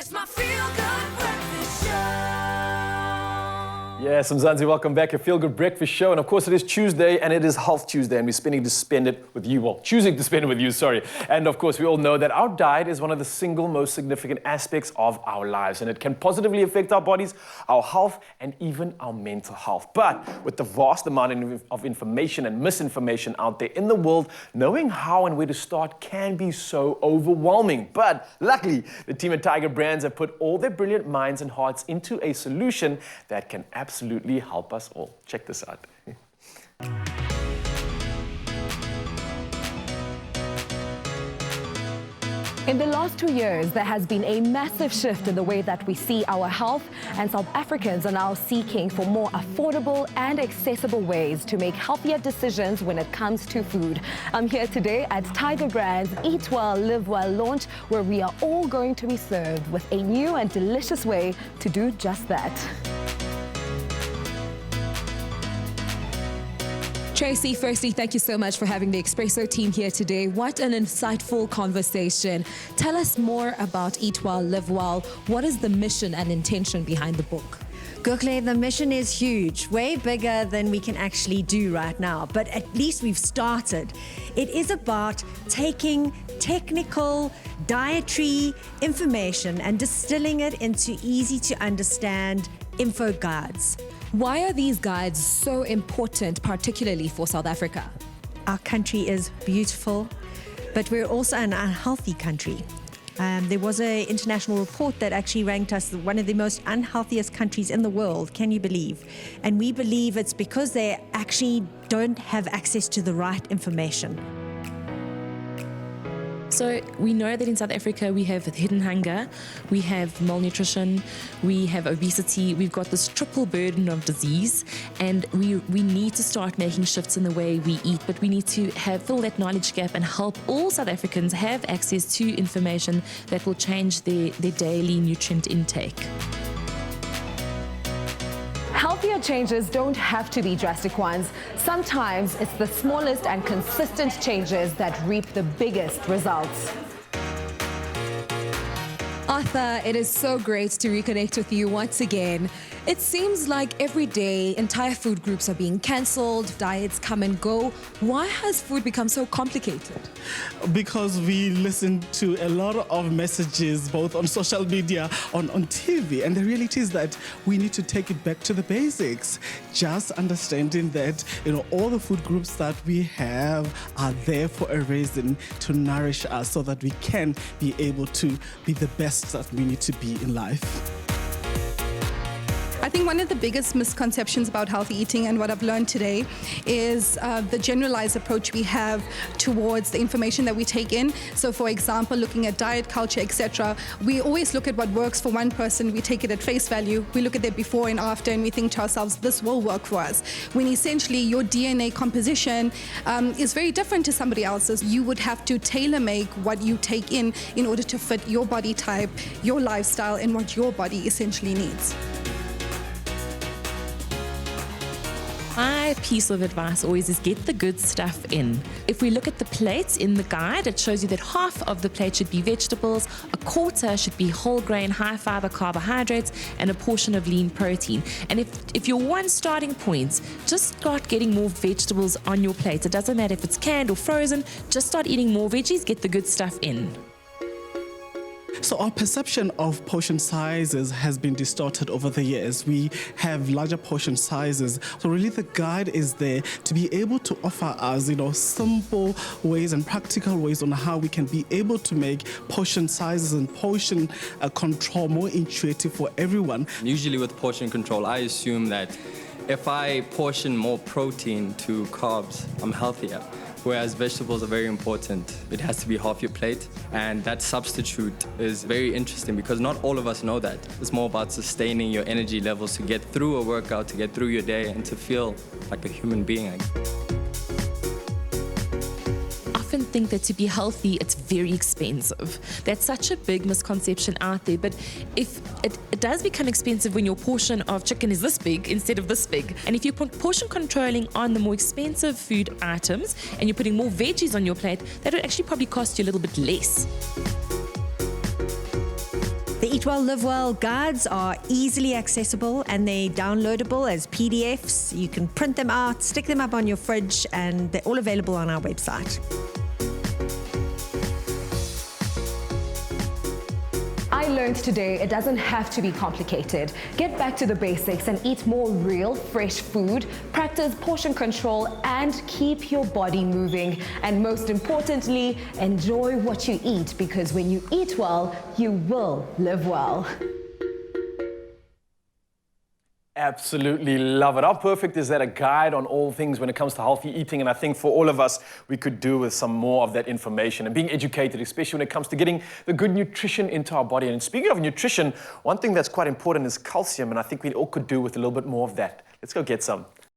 It's my feel-good breakfast show. Yes, Mzansi, welcome back. A Feel Good Breakfast Show. And of course, it is Tuesday and it is Health Tuesday. And we're choosing to spend it with you, sorry. And of course, we all know that our diet is one of the single most significant aspects of our lives. And it can positively affect our bodies, our health, and even our mental health. But with the vast amount of information and misinformation out there in the world, knowing how and where to start can be so overwhelming. But luckily, the team at Tiger Brands have put all their brilliant minds and hearts into a solution that can absolutely help us all. Check this out. In the last 2 years, there has been a massive shift in the way that we see our health, and South Africans are now seeking for more affordable and accessible ways to make healthier decisions when it comes to food. I'm here today at Tiger Brands Eat Well, Live Well launch, where we are all going to be served with a new and delicious way to do just that. Tracy, firstly, thank you so much for having the Expresso team here today. What an insightful conversation. Tell us more about Eat Well, Live Well. What is the mission and intention behind the book? Gokle, the mission is huge, way bigger than we can actually do right now, but at least we've started. It is about taking technical dietary information and distilling it into easy to understand info guides. Why are these guides so important, particularly for South Africa? Our country is beautiful, but we're also an unhealthy country. There was an international report that actually ranked us one of the most unhealthiest countries in the world, can you believe? And we believe it's because they actually don't have access to the right information. So we know that in South Africa we have hidden hunger, we have malnutrition, we have obesity, we've got this triple burden of disease, and we need to start making shifts in the way we eat, but we need to fill that knowledge gap and help all South Africans have access to information that will change their daily nutrient intake. Healthier changes don't have to be drastic ones. Sometimes it's the smallest and consistent changes that reap the biggest results. Arthur, it is so great to reconnect with you once again. It seems like every day entire food groups are being cancelled, diets come and go. Why has food become so complicated? Because we listen to a lot of messages, both on social media, on TV, and the reality is that we need to take it back to the basics. Just understanding that, all the food groups that we have are there for a reason, to nourish us so that we can be able to be the best that we need to be in life. I think one of the biggest misconceptions about healthy eating, and what I've learned today, is the generalized approach we have towards the information that we take in. So for example, looking at diet culture, etc., we always look at what works for one person, we take it at face value, we look at their before and after, and we think to ourselves, this will work for us. When essentially your DNA composition is very different to somebody else's. You would have to tailor-make what you take in order to fit your body type, your lifestyle, and what your body essentially needs. My piece of advice always is get the good stuff in. If we look at the plates in the guide, it shows you that half of the plate should be vegetables, a quarter should be whole grain, high fiber carbohydrates, and a portion of lean protein. And if your one starting point, just start getting more vegetables on your plate. It doesn't matter if it's canned or frozen, just start eating more veggies, get the good stuff in. So our perception of portion sizes has been distorted over the years. We have larger portion sizes. So really the guide is there to be able to offer us, simple ways and practical ways on how we can be able to make portion sizes and portion control more intuitive for everyone. Usually with portion control, I assume that if I portion more protein to carbs, I'm healthier. Whereas vegetables are very important. It has to be half your plate, and that substitute is very interesting because not all of us know that. It's more about sustaining your energy levels to get through a workout, to get through your day, and to feel like a human being. Often think that to be healthy, it's very expensive. That's such a big misconception out there. But if it does become expensive when your portion of chicken is this big instead of this big. And if you're portion controlling on the more expensive food items and you're putting more veggies on your plate, that would actually probably cost you a little bit less. The Eat Well, Live Well guides are easily accessible and they're downloadable as PDFs. You can print them out, stick them up on your fridge, and they're all available on our website. I learned today it doesn't have to be complicated. Get back to the basics and eat more real, fresh food, practice portion control, and keep your body moving. And most importantly, enjoy what you eat, because when you eat well, you will live well. Absolutely love it. How perfect is that? A guide on all things when it comes to healthy eating. And I think for all of us, we could do with some more of that information and being educated, especially when it comes to getting the good nutrition into our body. And speaking of nutrition, one thing that's quite important is calcium. And I think we all could do with a little bit more of that. Let's go get some.